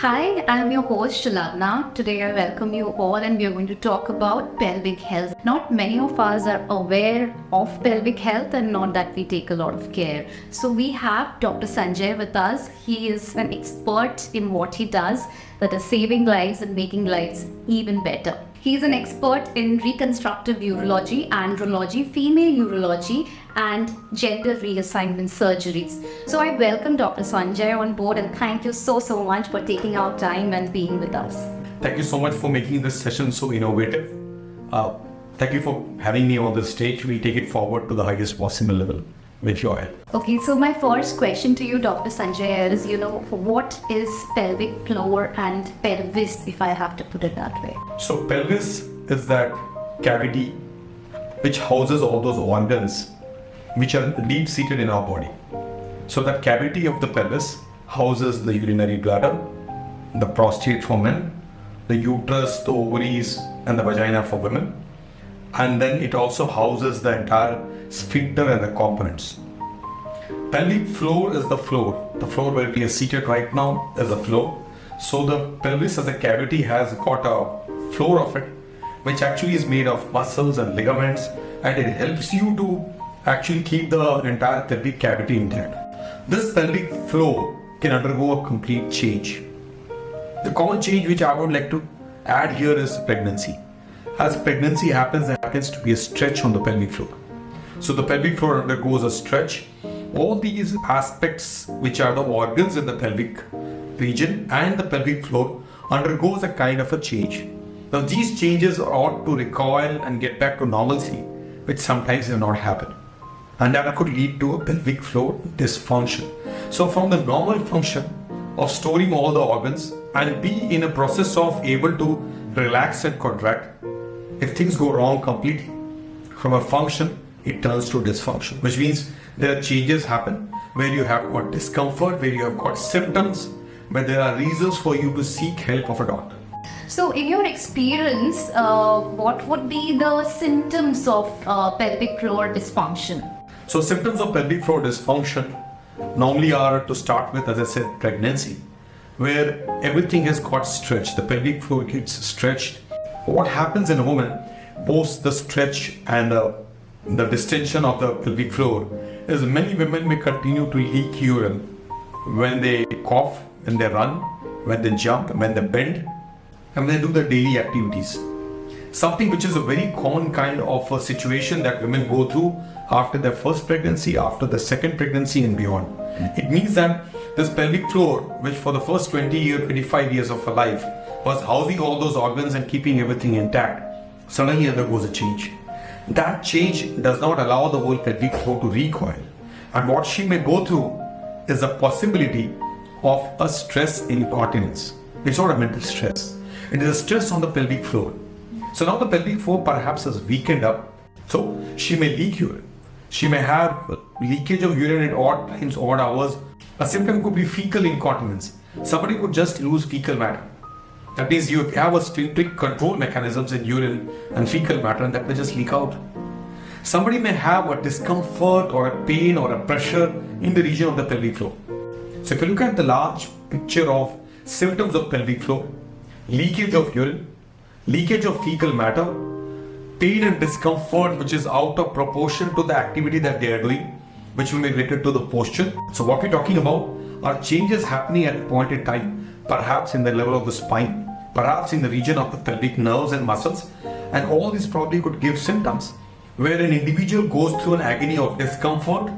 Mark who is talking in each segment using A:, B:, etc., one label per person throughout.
A: Hi, I'm your host Shalabna. Today I welcome you all and we are going to talk about pelvic health. Not many of us are aware of pelvic health and not that we take a lot of care. So we have Dr. Sanjay with us. He is an expert in what he does, that is saving lives and making lives even better. He is an expert in reconstructive urology, andrology, female urology, and gender reassignment surgeries. So I welcome Dr. Sanjay on board and thank you so much for taking our time and being with us.
B: Thank you so much for making this session so innovative. Thank you for having me on the stage. We take it forward to the highest possible level with your help.
A: Okay, so my first question to you, Dr. Sanjay, is, what is pelvic floor and pelvis, if I have to put it that way?
B: So pelvis is that cavity which houses all those organs which are deep-seated in our body. So that cavity of the pelvis houses the urinary bladder, the prostate for men, the uterus, the ovaries, and the vagina for women. And then it also houses the entire sphincter and the components. Pelvic floor is the floor. The floor where we are seated right now is the floor. So the pelvis as a cavity has got a floor of it, which actually is made of muscles and ligaments, and it helps you to actually keep the entire pelvic cavity intact. This pelvic floor can undergo a complete change. The common change which I would like to add here is pregnancy. As pregnancy happens, there happens to be a stretch on the pelvic floor. So the pelvic floor undergoes a stretch. All these aspects, which are the organs in the pelvic region and the pelvic floor, undergoes a kind of a change. Now these changes ought to recoil and get back to normalcy, which sometimes do not happen. And that could lead to a pelvic floor dysfunction. So from the normal function of storing all the organs and be in a process of able to relax and contract, if things go wrong completely, from a function, it turns to dysfunction, which means there are changes happen where you have got discomfort, where you have got symptoms, where there are reasons for you to seek help of a doctor.
A: So in your experience, what would be the symptoms of pelvic floor dysfunction?
B: So symptoms of pelvic floor dysfunction normally are, to start with, as I said, pregnancy, where everything has got stretched. The pelvic floor gets stretched. What happens in a woman post the stretch and the distension of the pelvic floor is many women may continue to leak urine when they cough, when they run, when they jump, when they bend, and when they do their daily activities. Something which is a very common kind of a situation that women go through after their first pregnancy, after the second pregnancy and beyond. It means that this pelvic floor, which for the first 25 years of her life was housing all those organs and keeping everything intact, suddenly undergoes a change. That change does not allow the whole pelvic floor to recoil. And what she may go through is a possibility of a stress incontinence. It's not a mental stress. It is a stress on the pelvic floor. So now the pelvic floor perhaps has weakened up. So she may leak urine. She may have leakage of urine at odd times, odd hours. A symptom could be fecal incontinence. Somebody could just lose fecal matter. That means you have a strict control mechanisms in urine and fecal matter, and that may just leak out. Somebody may have a discomfort or a pain or a pressure in the region of the pelvic floor. So if you look at the large picture of symptoms of pelvic floor, leakage of urine, leakage of fecal matter, pain and discomfort which is out of proportion to the activity that they are doing, which will be related to the posture. So what we're talking about are changes happening at a point in time, perhaps in the level of the spine, perhaps in the region of the pelvic nerves and muscles, and all these probably could give symptoms where an individual goes through an agony of discomfort,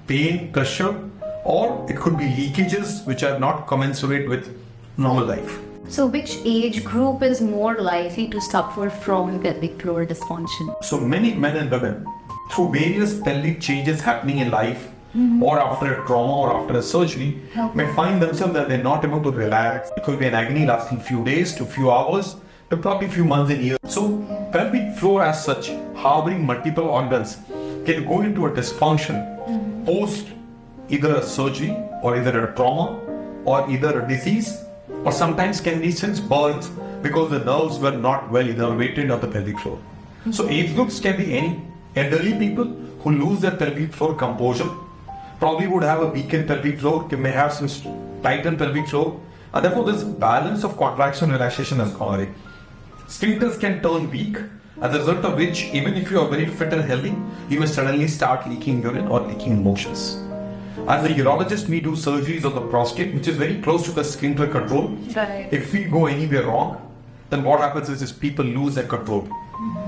B: pain, pressure, or it could be leakages which are not commensurate with normal life.
A: So which age group is more likely to suffer from pelvic floor dysfunction?
B: So many men and women, through various pelvic changes happening in life, or after a trauma or after a surgery, may find themselves that they're not able to relax. It could be an agony lasting few days to few hours to probably few months and years. So pelvic floor as such, harboring multiple organs, can go into a dysfunction post either a surgery or either a trauma or either a disease, or sometimes can be since birth because the nerves were not well innervated of the pelvic floor. So age groups can be any. Elderly people who lose their pelvic floor composure probably would have a weakened pelvic floor, may have some tightened pelvic floor, And therefore, this balance of contraction and relaxation is gone. Sphincters can turn weak, as a result of which, even if you are very fit and healthy, you may suddenly start leaking urine or leaking motions. As a urologist, we do surgeries on the prostate, which is very close to the sphincter control.
A: Right.
B: If we go anywhere wrong, then what happens is people lose their control.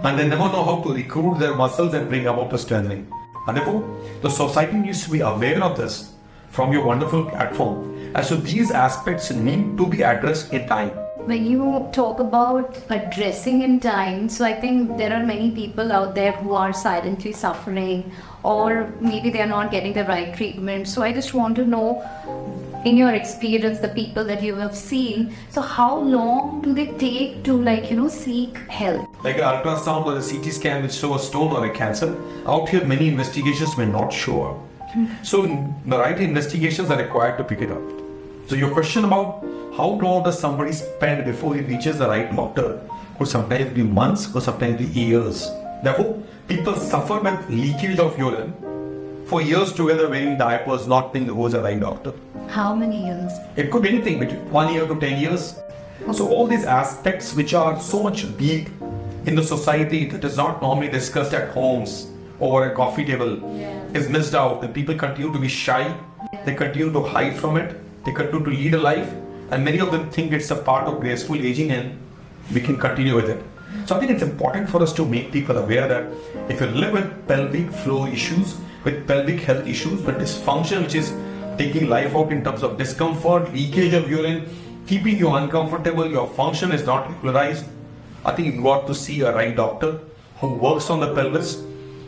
B: And they never know how to recruit their muscles and bring about the strengthening. And therefore, the society needs to be aware of this from your wonderful platform, as so these aspects need to be addressed in time.
A: When you talk about addressing in time, so I think there are many people out there who are silently suffering, or maybe they are not getting the right treatment. So I just want to know, in your experience, the people that you have seen, so how long do they take to seek help?
B: Like an ultrasound or a CT scan which show a stone or a cancer, out here many investigations may not show up. So the right investigations are required to pick it up. So your question about how long does somebody spend before he reaches the right doctor could sometimes be months or sometimes be years. Therefore, people suffer with leakage of urine for years together, wearing diapers, not being who is the right doctor.
A: How many years?
B: It could be anything between 1 year to 10 years. So all these aspects which are so much big in the society that is not normally discussed at homes over a coffee table is missed out, and people continue to be shy, they continue to hide from it, they continue to lead a life, and many of them think it's a part of graceful aging and we can continue with it. So I think it's important for us to make people aware that if you live with pelvic floor issues, with pelvic health issues, with dysfunction which is taking life out in terms of discomfort, leakage of urine, keeping you uncomfortable, your function is not regularized, I think you got to see a right doctor who works on the pelvis.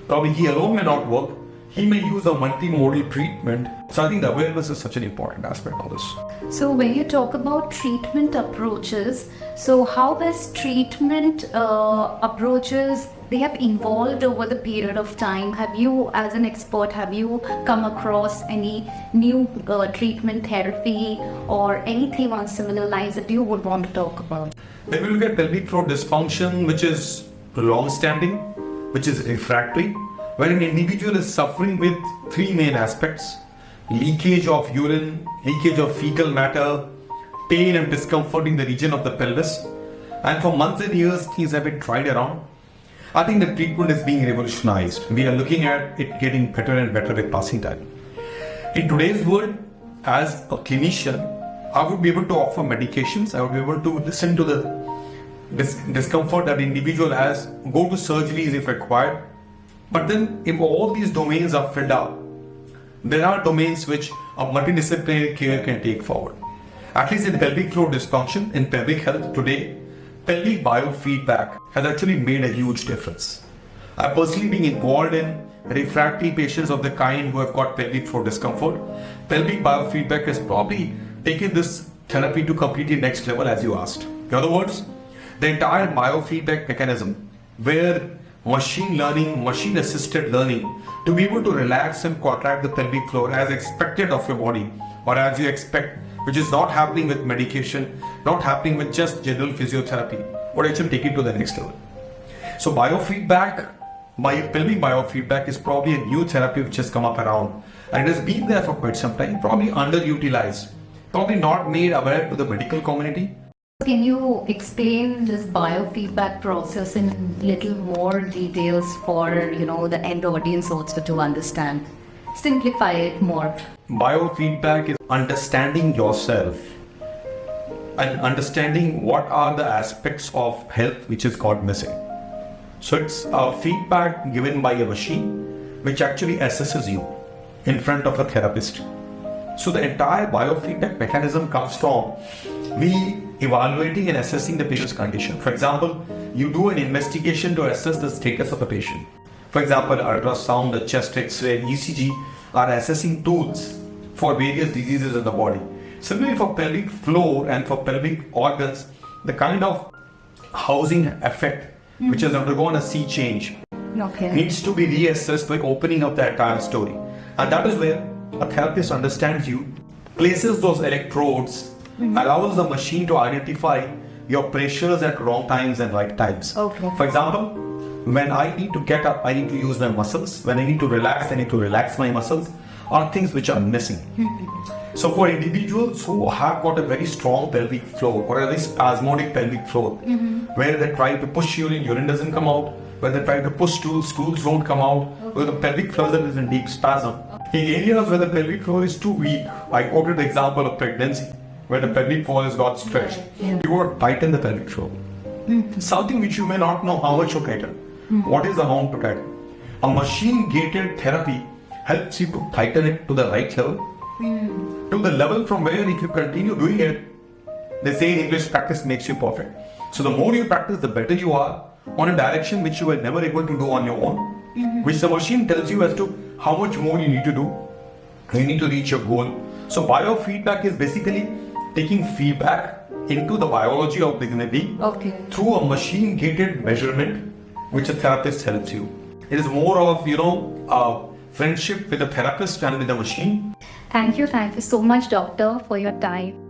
B: Probably he alone may not work. He may use a multimodal treatment. So I think the awareness is such an important aspect of this.
A: So when you talk about treatment approaches, so how has treatment approaches, they have evolved over the period of time? Have you, as an expert, have you come across any new treatment therapy or anything on similar lines that you would want to talk about?
B: When we look at pelvic floor dysfunction, which is long-standing, which is refractory, where an individual is suffering with three main aspects: leakage of urine, leakage of fecal matter, pain and discomfort in the region of the pelvis. And for months and years, things have been tried around. I think the treatment is being revolutionized. We are looking at it getting better and better with passing time. In today's world, as a clinician, I would be able to offer medications. I would be able to listen to the discomfort that the individual has, go to surgeries if required. But then if all these domains are filled up, there are domains which a multidisciplinary care can take forward. At least in pelvic floor dysfunction, in pelvic health today, pelvic biofeedback has actually made a huge difference. I've personally been involved in refractory patients of the kind who have got pelvic floor discomfort. Pelvic biofeedback has probably taken this therapy to completely next level, as you asked. In other words, the entire biofeedback mechanism, where machine learning, machine assisted learning, to be able to relax and contract the pelvic floor as expected of your body, or as you expect, which is not happening with medication, not happening with just general physiotherapy, would actually take it to the next level. So biofeedback, pelvic biofeedback is probably a new therapy which has come up around, and it has been there for quite some time, probably underutilized, probably not made aware to the medical community.
A: Can you explain this biofeedback process in little more details for the end audience also to understand? Simplify it more.
B: Biofeedback is understanding yourself and understanding what are the aspects of health which is got missing. So it's a feedback given by a machine which actually assesses you in front of a therapist. So the entire biofeedback mechanism comes from we evaluating and assessing the patient's condition. For example, you do an investigation to assess the status of a patient. For example, ultrasound, the chest X-ray, ECG are assessing tools for various diseases in the body. Similarly, for pelvic floor and for pelvic organs, the kind of housing effect which has undergone a sea change needs to be reassessed by opening up the entire story. And that is where a therapist understands you, places those electrodes, allows the machine to identify your pressures at wrong times and right times. For example, when I need to get up, I need to use my muscles. When I need to relax, I need to relax my muscles. are things which are missing. So for individuals who have got a very strong pelvic floor or at least spasmodic pelvic floor, where they try to push urine doesn't come out, where they try to push stools don't come out, where the pelvic floor is in deep spasm. In areas where the pelvic floor is too weak, I quoted the example of pregnancy, where the pelvic floor has got stretched. You want to tighten the pelvic floor. Something which you may not know how much to tighten. What is the amount to tighten? A machine-gated therapy helps you to tighten it to the right level, to the level from where if you continue doing it, they say in English, practice makes you perfect. So the more you practice, the better you are on a direction which you were never able to do on your own, which the machine tells you as to how much more you need to do, you need to reach your goal. So biofeedback is basically taking feedback into the biology of the human being through a machine-gated measurement which a therapist helps you. It is more of, a friendship with a therapist and with the machine.
A: Thank you so much, doctor, for your time.